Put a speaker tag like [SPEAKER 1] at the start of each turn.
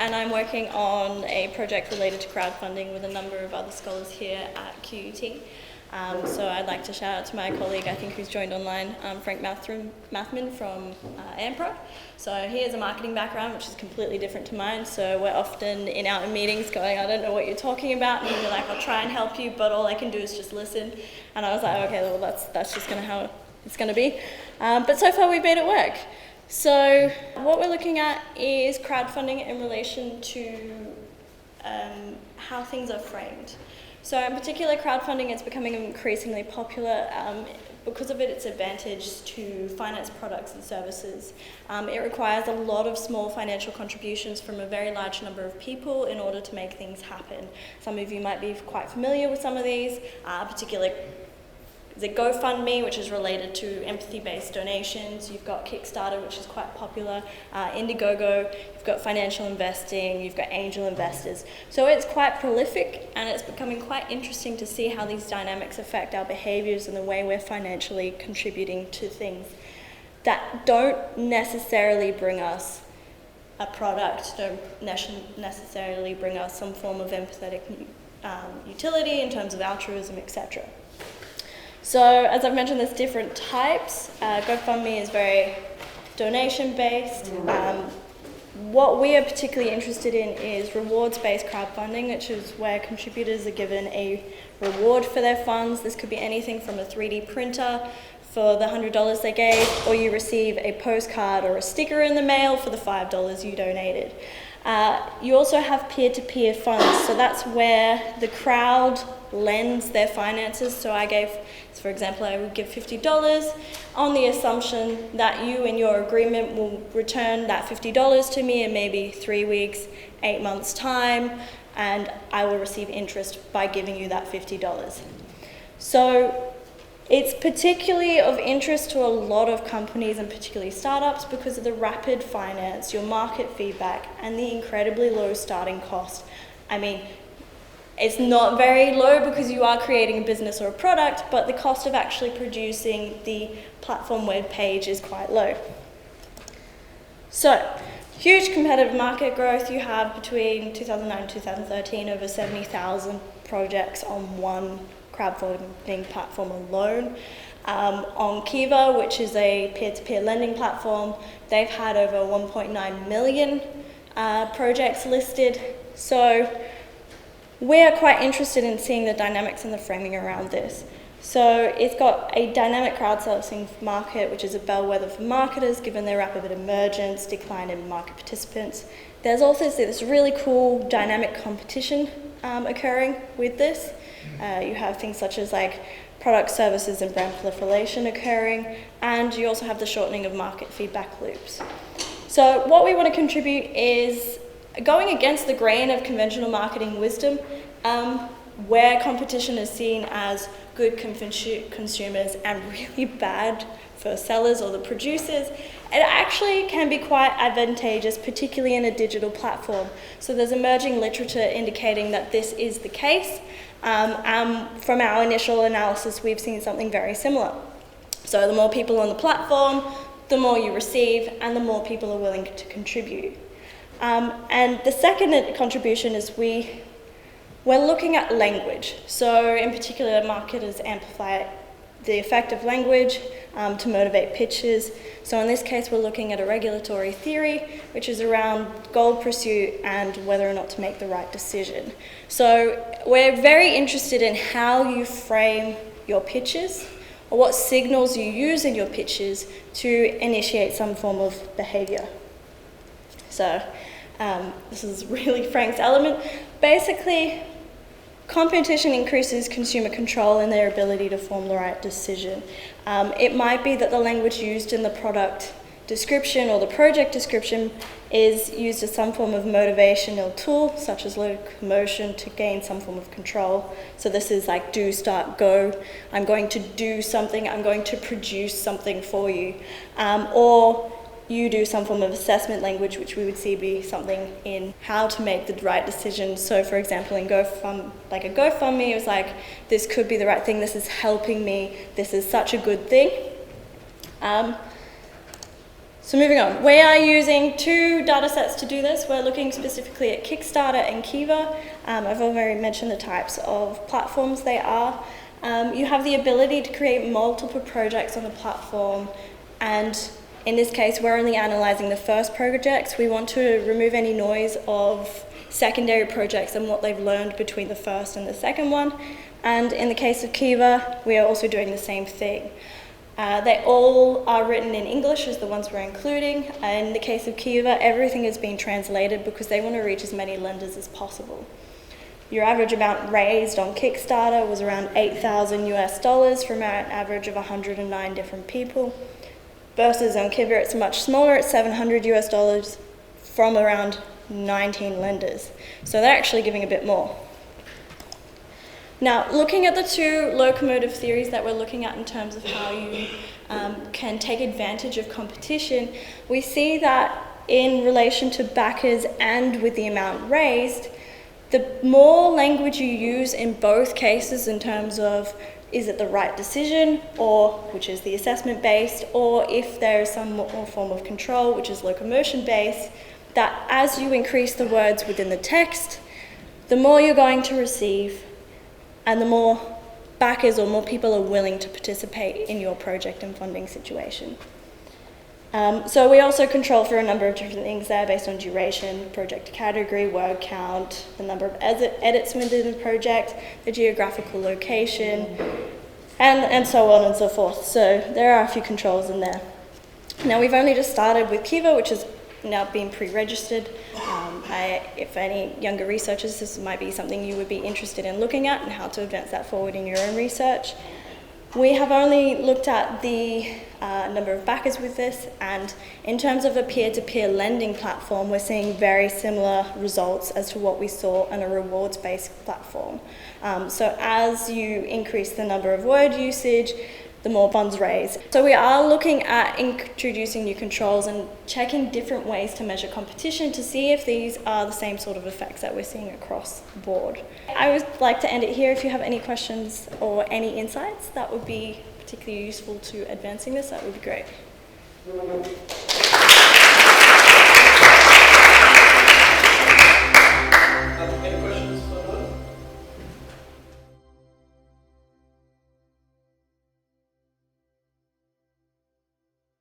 [SPEAKER 1] and I'm working on a project related to crowdfunding with a number of other scholars here at QUT. So I'd like to shout out to my colleague, I think who's joined online, Frank Mathman from AMPRA. So he has a marketing background which is completely different to mine, so we're often in our meetings going, I don't know what you're talking about, and he's like, I'll try and help you, but all I can do is just listen. And I was like, okay, well that's just how it's going to be. But so far we've made it work. So what we're looking at is crowdfunding in relation to how things are framed. So in particular, crowdfunding is becoming increasingly popular because of its advantage to finance products and services. It requires a lot of small financial contributions from a very large number of people in order to make things happen. Some of you might be quite familiar with some of these, particularly the GoFundMe, which is related to empathy-based donations. You've got Kickstarter, which is quite popular, Indiegogo, you've got financial investing, you've got angel investors. So it's quite prolific, and it's becoming quite interesting to see how these dynamics affect our behaviors and the way we're financially contributing to things that don't necessarily bring us a product, don't necessarily bring us some form of empathetic utility in terms of altruism, etc. So, as I've mentioned, there's different types. GoFundMe is very donation-based. What we are particularly interested in is rewards-based crowdfunding, which is where contributors are given a reward for their funds. This could be anything from a 3D printer for the $100 they gave, or you receive a postcard or a sticker in the mail for the $5 you donated. You also have peer-to-peer funds, so that's where the crowd lends their finances. So for example, I would give $50 on the assumption that you in your agreement will return that $50 to me in maybe 3 weeks, 8 months' time, and I will receive interest by giving you that $50. So it's particularly of interest to a lot of companies and particularly startups because of the rapid finance, your market feedback, and the incredibly low starting cost. I mean, it's not very low because you are creating a business or a product, but the cost of actually producing the platform web page is quite low. So, huge competitive market growth. You have between 2009 and 2013 over 70,000 projects on one crowdfunding platform alone. On Kiva, which is a peer-to-peer lending platform, they've had over 1.9 million projects listed. So we're quite interested in seeing the dynamics and the framing around this. So it's got a dynamic crowdsourcing market, which is a bellwether for marketers, given their rapid emergence, decline in market participants. There's also this really cool dynamic competition occurring with this. You have things such as like product services and brand proliferation occurring, and you also have the shortening of market feedback loops. So what we want to contribute is going against the grain of conventional marketing wisdom, where competition is seen as good consumers and really bad for sellers or the producers. It actually can be quite advantageous, particularly in a digital platform. So there's emerging literature indicating that this is the case. From our initial analysis, we've seen something very similar. So the more people on the platform, the more you receive, and the more people are willing to contribute. And the second contribution is we're looking at language. So in particular, marketers amplify the effect of language to motivate pitches. So in this case, we're looking at a regulatory theory, which is around goal pursuit and whether or not to make the right decision. So we're very interested in how you frame your pitches, or what signals you use in your pitches to initiate some form of behavior. So this is really Frank's element. Basically, competition increases consumer control and their ability to form the right decision. It might be that the language used in the product description or the project description is used as some form of motivational tool, such as locomotion, to gain some form of control. So this is like do, start, go. I'm going to do something. I'm going to produce something for you. Or you do some form of assessment language, which we would see be something in how to make the right decision. So for example, in GoFundMe, it was like, this could be the right thing, this is helping me, this is such a good thing. So moving on, we are using 2 data sets to do this. We're looking specifically at Kickstarter and Kiva. I've already mentioned the types of platforms they are. You have the ability to create multiple projects on the platform, and in this case, we're only analysing the first projects. We want to remove any noise of secondary projects and what they've learned between the first and the second one. And in the case of Kiva, we are also doing the same thing. They all are written in English as the ones we're including. In the case of Kiva, everything is being translated because they want to reach as many lenders as possible. Your average amount raised on Kickstarter was around $8,000 US from an average of 109 different people. Versus on Kiva, it's much smaller, it's $700 US from around 19 lenders. So they're actually giving a bit more. Now, looking at the 2 locomotive theories that we're looking at in terms of how you can take advantage of competition, we see that in relation to backers and with the amount raised, the more language you use in both cases in terms of is it the right decision, or which is the assessment based, or if there is some more form of control, which is locomotion based, that as you increase the words within the text, the more you're going to receive and the more backers or more people are willing to participate in your project and funding situation. So we also control for a number of different things there based on duration, project category, word count, the number of edits within the project, the geographical location, and so on and so forth. So there are a few controls in there. Now we've only just started with Kiva, which is now being pre-registered. If any younger researchers, this might be something you would be interested in looking at and how to advance that forward in your own research. We have only looked at the number of backers with this, and in terms of a peer-to-peer lending platform, we're seeing very similar results as to what we saw on a rewards-based platform. So as you increase the number of word usage, the more funds raised. So we are looking at introducing new controls and checking different ways to measure competition to see if these are the same sort of effects that we're seeing across the board. I would like to end it here. If you have any questions or any insights that would be particularly useful to advancing this, that would be great.